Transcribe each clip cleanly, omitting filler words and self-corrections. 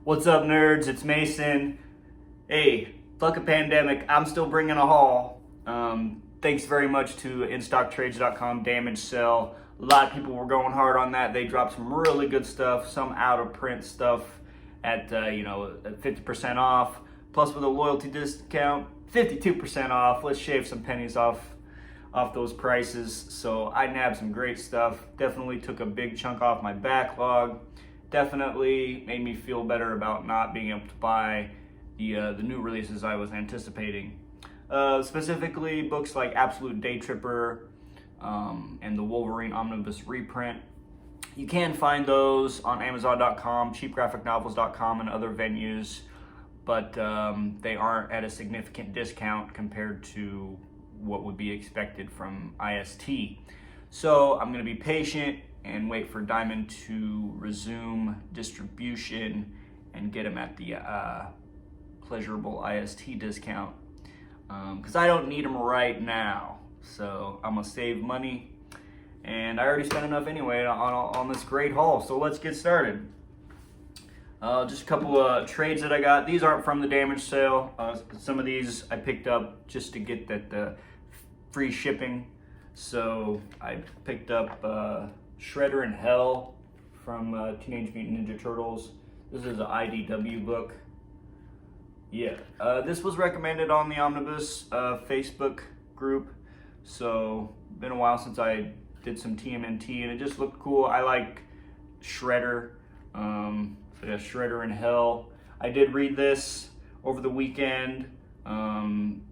What's up, nerds? It's Mason. Hey, fuck a pandemic. I'm still bringing a haul. Thanks very much to InStockTrades.com Damage Sell. A lot of people were going hard on that. They dropped some really good stuff, some out of print stuff at 50% off. Plus, with a loyalty discount, 52% off. Let's shave some pennies off those prices. So I nabbed some great stuff. Definitely took a big chunk off my backlog. Definitely made me feel better about not being able to buy the new releases I was anticipating. Specifically, books like Absolute Day Tripper and the Wolverine Omnibus reprint. You can find those on Amazon.com, cheapgraphicnovels.com, and other venues, but they aren't at a significant discount compared to what would be expected from IST. So I'm going to be patient and wait for Diamond to resume distribution and get them at the pleasurable IST discount, because I don't need them right now. So I'm going to save money, and I already spent enough anyway on this great haul. So let's get started. Just a couple of trades that I got. These aren't from the damage sale. Some of these I picked up just to get that free shipping. So I picked up Shredder in Hell from Teenage Mutant Ninja Turtles. This is an IDW book. Yeah, this was recommended on the Omnibus Facebook group. So been a while since I did some TMNT, and it just looked cool. I like Shredder. So yeah, Shredder in Hell. I did read this over the weekend.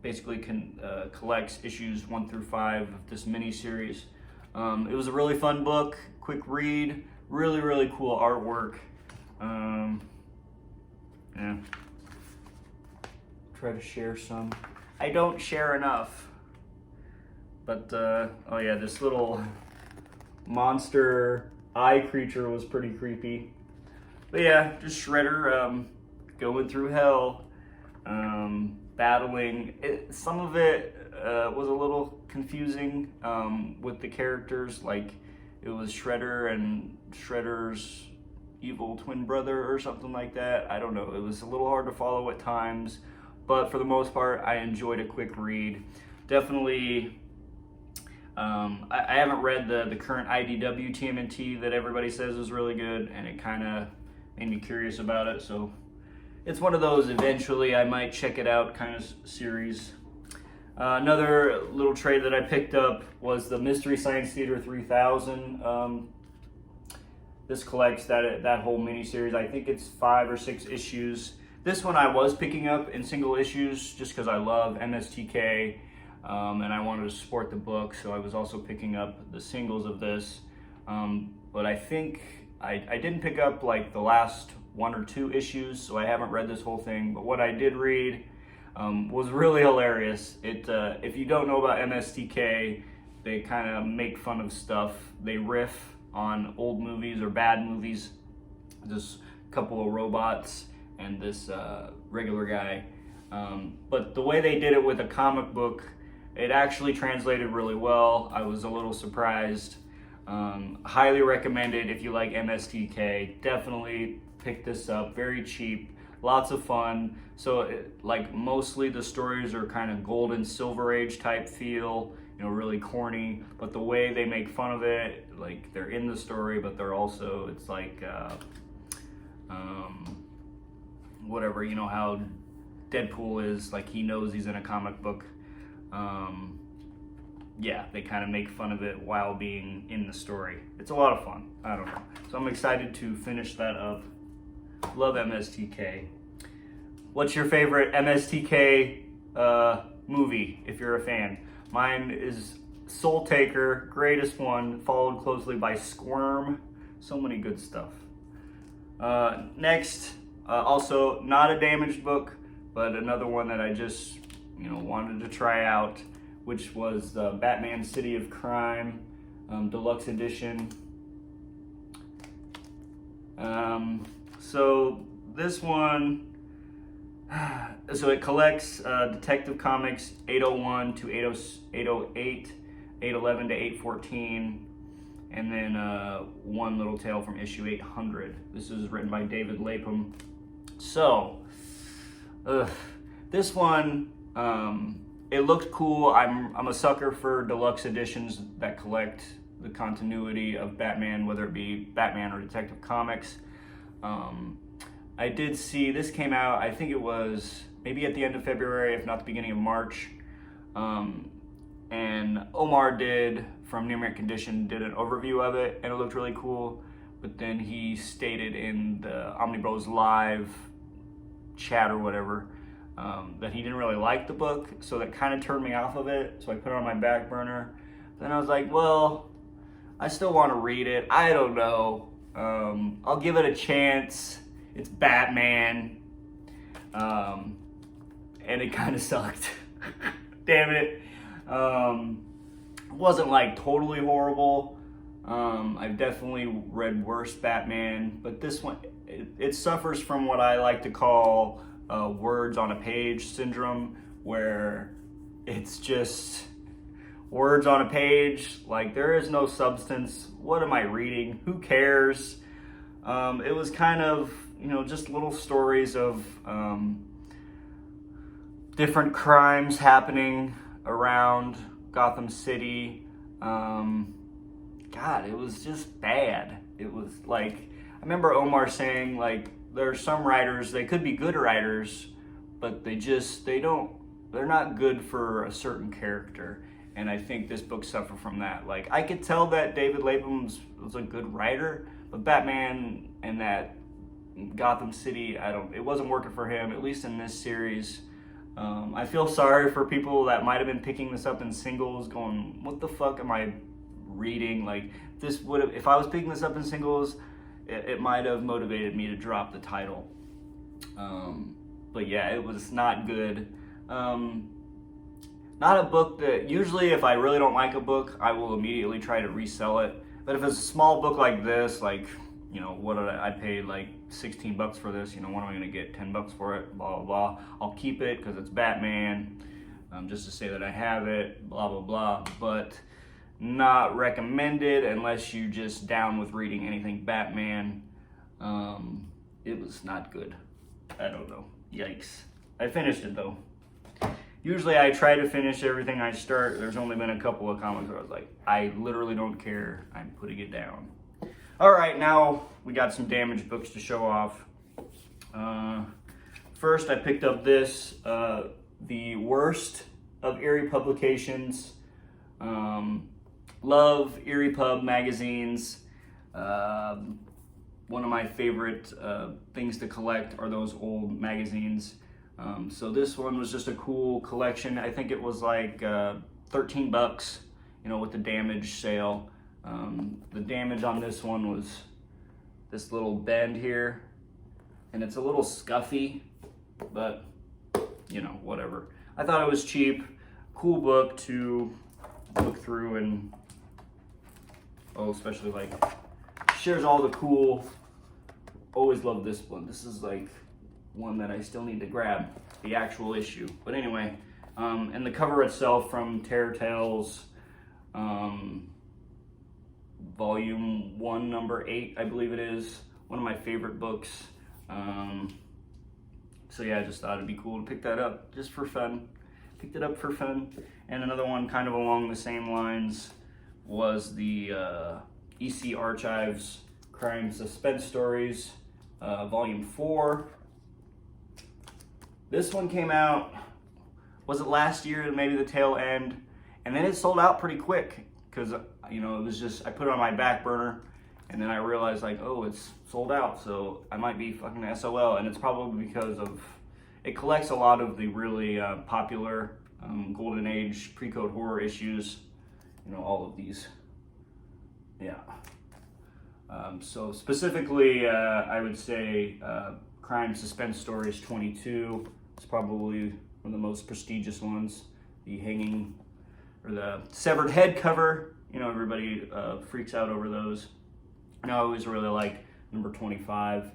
Basically collects issues 1 through 5 of this mini-series. It was a really fun book, quick read, really cool artwork. Yeah. Try to share some. I don't share enough. But, oh yeah, this little monster eye creature was pretty creepy. But yeah, just Shredder going through hell, battling. Some of it was a little confusing with the characters. Like, it was Shredder and Shredder's evil twin brother or something like that. I don't know. It was a little hard to follow at times. But for the most part, I enjoyed a quick read. Definitely, I haven't read the current IDW TMNT that everybody says is really good, and it kind of made me curious about it. So it's one of those eventually I might check it out kind of series. Another little trade that I picked up was the Mystery Science Theater 3000. This collects that whole mini-series. I think it's 5 or 6 issues. This one I was picking up in single issues just because I love MSTK, and I wanted to support the book, so I was also picking up the singles of this. But I think I didn't pick up like the last 1 or 2 issues, so I haven't read this whole thing. But what I did read was really hilarious. If you don't know about MSTK, they kind of make fun of stuff. They riff on old movies or bad movies. Just a couple of robots and this regular guy. But the way they did it with a comic book, it actually translated really well. I was a little surprised. Highly recommended if you like MSTK. Definitely pick this up. Very cheap, lots of fun. So like mostly the stories are kind of golden silver age type feel, really corny, but the way they make fun of it, like they're in the story, but they're also, it's like whatever, how Deadpool is, like he knows he's in a comic book. Yeah, they kind of make fun of it while being in the story. It's a lot of fun. I don't know. So I'm excited to finish that up. Love MSTK. What's your favorite MSTK movie, if you're a fan? Mine is Soul Taker, greatest one, followed closely by Squirm. So many good stuff. Next, also not a damaged book, but another one that I just wanted to try out, which was the Batman City of Crime Deluxe Edition. So this one, so it collects Detective Comics 801 to 808, 811 to 814, and then one little tale from issue 800. This is written by David Lapham. So, this one, it looked cool. I'm a sucker for deluxe editions that collect the continuity of Batman, whether it be Batman or Detective Comics. I did see this came out, I think it was maybe at the end of February, if not the beginning of March. And Omar from Near Mint Condition, did an overview of it, and it looked really cool. But then he stated in the Omnibus live chat or whatever that he didn't really like the book, so that kind of turned me off of it. So I put it on my back burner. Then I was like, well, I still want to read it. I don't know. I'll give it a chance. It's Batman. And it kind of sucked. Damn it. It wasn't like totally horrible. I've definitely read worse Batman, but this one, it suffers from what I like to call words on a page syndrome, where it's just words on a page, like there is no substance. What am I reading? Who cares? It was kind of, just little stories of different crimes happening around Gotham City. God, it was just bad. It was like, I remember Omar saying, like, there are some writers, they could be good writers, but they're not good for a certain character. And I think this book suffered from that. Like, I could tell that David Lapham was a good writer, but Batman and that Gotham City, it wasn't working for him, at least in this series. I feel sorry for people that might have been picking this up in singles, going, what the fuck am I reading? Like, this would have, if I was picking this up in singles, it might have motivated me to drop the title. But yeah, it was not good. Not a book that, usually if I really don't like a book, I will immediately try to resell it. But if it's a small book like this, like, what did I paid like $16 for this, what am I gonna get, $10 for it, blah, blah, blah. I'll keep it because it's Batman, just to say that I have it, blah, blah, blah. But not recommended unless you just down with reading anything Batman. It was not good. I don't know, yikes. I finished it though. Usually I try to finish everything I start. There's only been a couple of comics where I was like, I literally don't care, I'm putting it down. All right, now we got some damaged books to show off. First, I picked up this, The Worst of Eerie Publications. Love Eerie Pub magazines. One of my favorite things to collect are those old magazines. So this one was just a cool collection. I think it was like $13, with the damage sale. The damage on this one was this little bend here, and it's a little scuffy, but whatever. I thought it was cheap, cool book to look through, and especially like shares all the cool. Always love this one. This is like one that I still need to grab, the actual issue. But anyway, and the cover itself from Terror Tales, Volume 1, number 8, I believe it is. One of my favorite books. So yeah, I just thought it'd be cool to pick that up just for fun. Picked it up for fun. And another one kind of along the same lines was the EC Archives Crime Suspense Stories, Volume 4. This one came out, was it last year, maybe the tail end? And then it sold out pretty quick because, it was just, I put it on my back burner and then I realized like, oh, it's sold out. So I might be fucking SOL, and it's probably because it collects a lot of the really popular Golden Age pre-code horror issues, all of these. Yeah. So specifically, I would say Crime Suspense Stories 22 is probably one of the most prestigious ones. The hanging, or the severed head cover, everybody freaks out over those. And I always really liked number 25.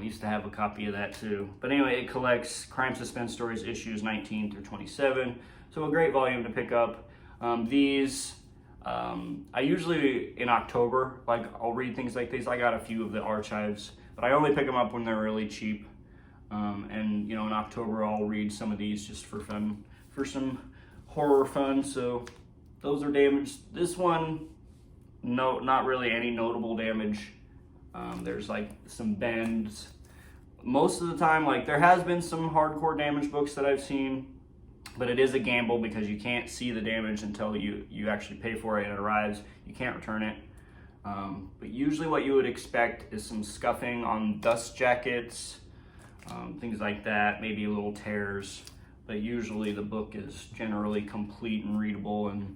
Used to have a copy of that too. But anyway, it collects Crime Suspense Stories issues 19 through 27. So a great volume to pick up. These, I usually, in October, like I'll read things like these. I got a few of the archives, but I only pick them up when they're really cheap. And you know, in October I'll read some of these just for fun, for some horror fun. So those are damaged. This one, no, not really any notable damage. There's like some bends. Most of the time, like there has been some hardcore damage books that I've seen, but it is a gamble because you can't see the damage until you actually pay for it and it arrives. You can't return it. But usually what you would expect is some scuffing on dust jackets, things like that, maybe little tears. But usually the book is generally complete and readable and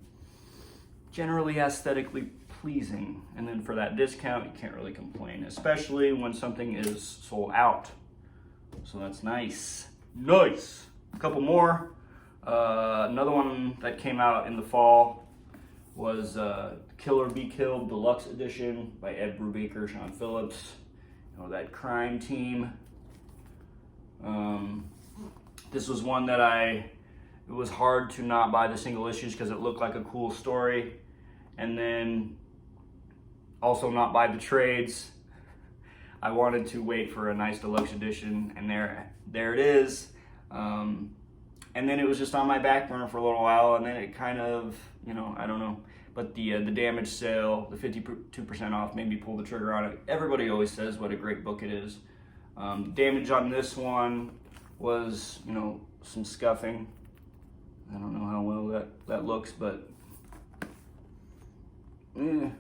generally aesthetically pleasing. And then for that discount, you can't really complain, especially when something is sold out. So that's nice. Nice. A couple more. Another one that came out in the fall was Kill or Be Killed Deluxe Edition by Ed Brubaker, Sean Phillips. You know, that crime team. This was one that it was hard to not buy the single issues because it looked like a cool story. And then also not buy the trades. I wanted to wait for a nice deluxe edition, and there it is. And then it was just on my back burner for a little while, and then it kind of, you know, I don't know. But the damage sale, the 52% off, made me pull the trigger on it. Everybody always says what a great book it is. Damage on this one was, you know, some scuffing. I don't know how well that looks, but if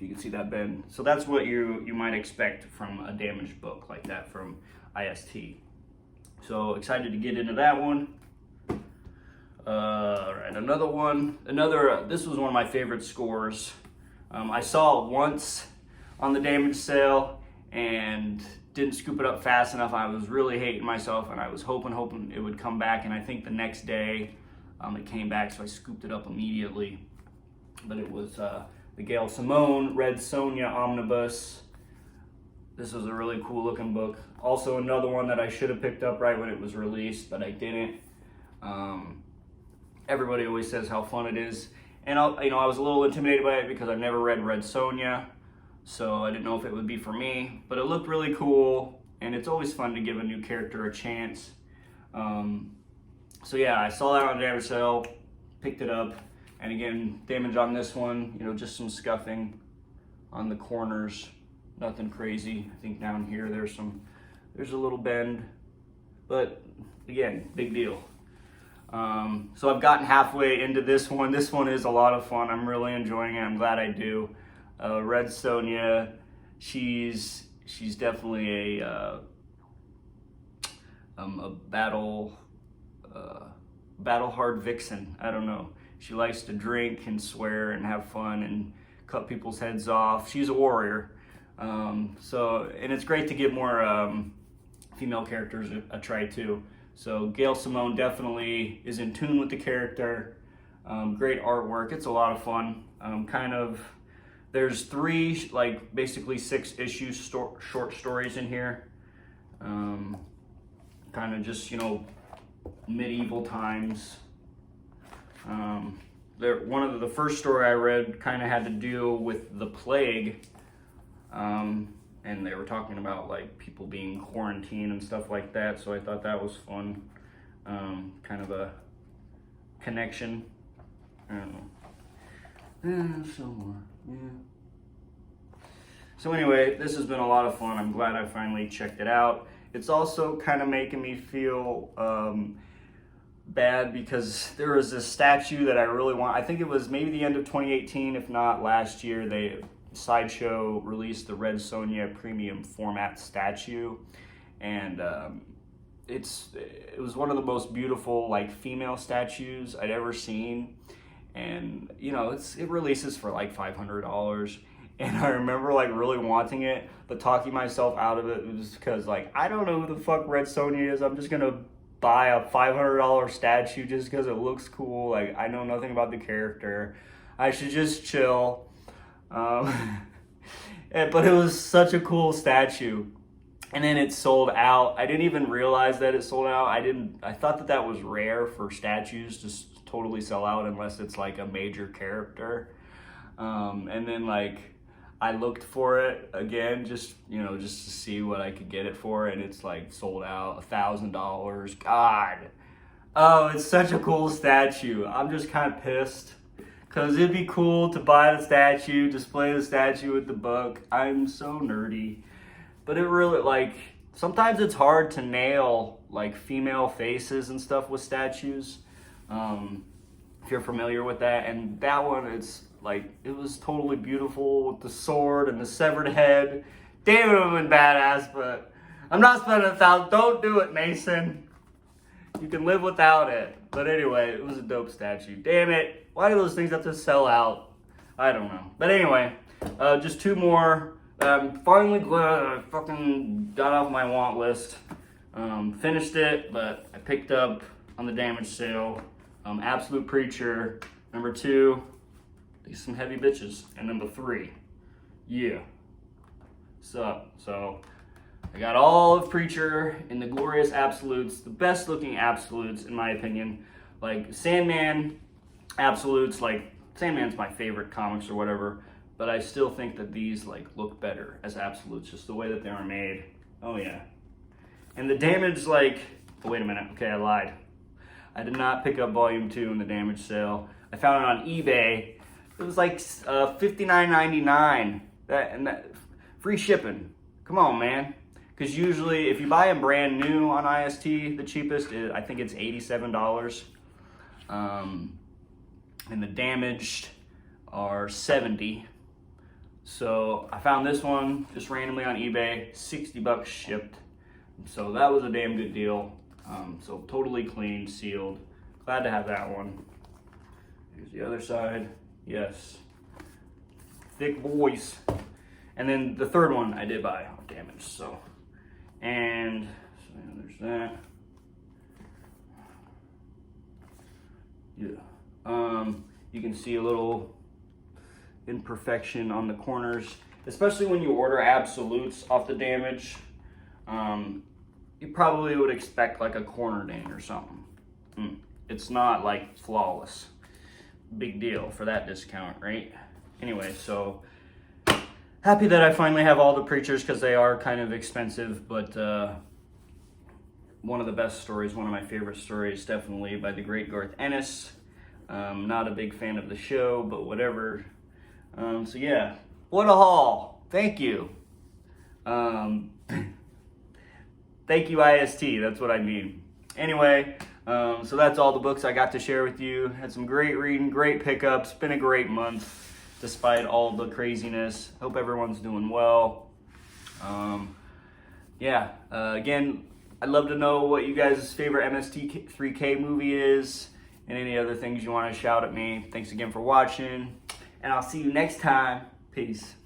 you can see that bend. So that's what you might expect from a damaged book like that from IST. So excited to get into that one. All right, another one. This was one of my favorite scores. I saw it once on the damage sale and didn't scoop it up fast enough. I was really hating myself, and I was hoping it would come back. And I think the next day it came back, so I scooped it up immediately. But it was the Gail Simone Red Sonja Omnibus. This was a really cool looking book. Also another one that I should have picked up right when it was released, but I didn't. Everybody always says how fun it is. And I was a little intimidated by it because I've never read Red Sonja, so I didn't know if it would be for me. But it looked really cool, and it's always fun to give a new character a chance. So yeah, I saw that on a damage sale, picked it up. And again, damage on this one, you know, just some scuffing on the corners, nothing crazy. I think down here there's a little bend, but again, big deal. So I've gotten halfway into this one. This one is a lot of fun. I'm really enjoying it. I'm glad I do. Red Sonja, she's definitely a battle hard vixen. I don't know. She likes to drink and swear and have fun and cut people's heads off. She's a warrior. And it's great to give more female characters a try too. So Gail Simone definitely is in tune with the character. Great artwork. It's a lot of fun. There's three, like basically 6 issue short stories in here. Kind of just, you know, medieval times. One of the first story I read kind of had to do with the plague, and they were talking about like people being quarantined and stuff like that. So I thought that was fun, kind of a connection. I don't know. Somewhere, yeah. So anyway, this has been a lot of fun. I'm glad I finally checked it out. It's also kind of making me feel bad because there was this statue that I really want. I think it was maybe the end of 2018, if not last year. Sideshow released the Red Sonja premium format statue, and it was one of the most beautiful like female statues I'd ever seen. And you know, it releases for like $500, and I remember like really wanting it, but talking myself out of it was because like I don't know who the fuck Red Sonja is. I'm just gonna buy a $500 statue just because it looks cool. Like I know nothing about the character. I should just chill. But it was such a cool statue, and then it sold out. I didn't even realize that it sold out. I thought that was rare for statues to totally sell out unless it's like a major character. And then like I looked for it again, just to see what I could get it for, and it's like sold out, $1,000. God. Oh, it's such a cool statue. I'm just kind of pissed. Because it'd be cool to buy the statue, display the statue with the book. I'm so nerdy. But it really, like, sometimes it's hard to nail, like, female faces and stuff with statues. If you're familiar with that. And that one, it's, like, it was totally beautiful with the sword and the severed head. Damn, it would have been badass, but I'm not spending $1,000. Don't do it, Mason. You can live without it. But anyway, it was a dope statue. Damn it. Why do those things have to sell out? I don't know. But anyway, just two more. Finally glad I fucking got off my want list. Finished it, but I picked up on the damage sale. Absolute Preacher. Number 2, these some heavy bitches. And number 3, yeah. So I got all of Preacher in the glorious absolutes, the best looking absolutes in my opinion. Like Sandman absolutes, like Sandman's my favorite comics or whatever, but I still think that these like look better as absolutes, just the way that they are made. Oh yeah. And the damage, like, oh, wait a minute, okay, I lied. I did not pick up volume 2 in the damage sale. I found it on eBay. It was like $59.99. That free shipping. Come on, man. Because usually, if you buy them brand new on IST, the cheapest is, I think it's $87. And the damaged are $70. So I found this one just randomly on eBay, $60 shipped. So that was a damn good deal. So totally clean, sealed. Glad to have that one. Here's the other side. Yes. Thick boys. And then the third one I did buy on damage. So, and so yeah, there's that. Yeah. You can see a little imperfection on the corners, especially when you order absolutes off the damage. You probably would expect like a corner ding or something. It's not like flawless. Big deal for that discount, right? Anyway, so happy that I finally have all the Preachers because they are kind of expensive, but one of the best stories, one of my favorite stories, definitely by the great Garth Ennis. Not a big fan of the show, but whatever. So yeah, what a haul. Thank you. Thank you, IST. That's what I mean. Anyway, so that's all the books I got to share with you. Had some great reading, great pickups. Been a great month, despite all the craziness. Hope everyone's doing well. Again, I'd love to know what you guys' favorite MST3K movie is, and any other things you want to shout at me. Thanks again for watching, and I'll see you next time. Peace.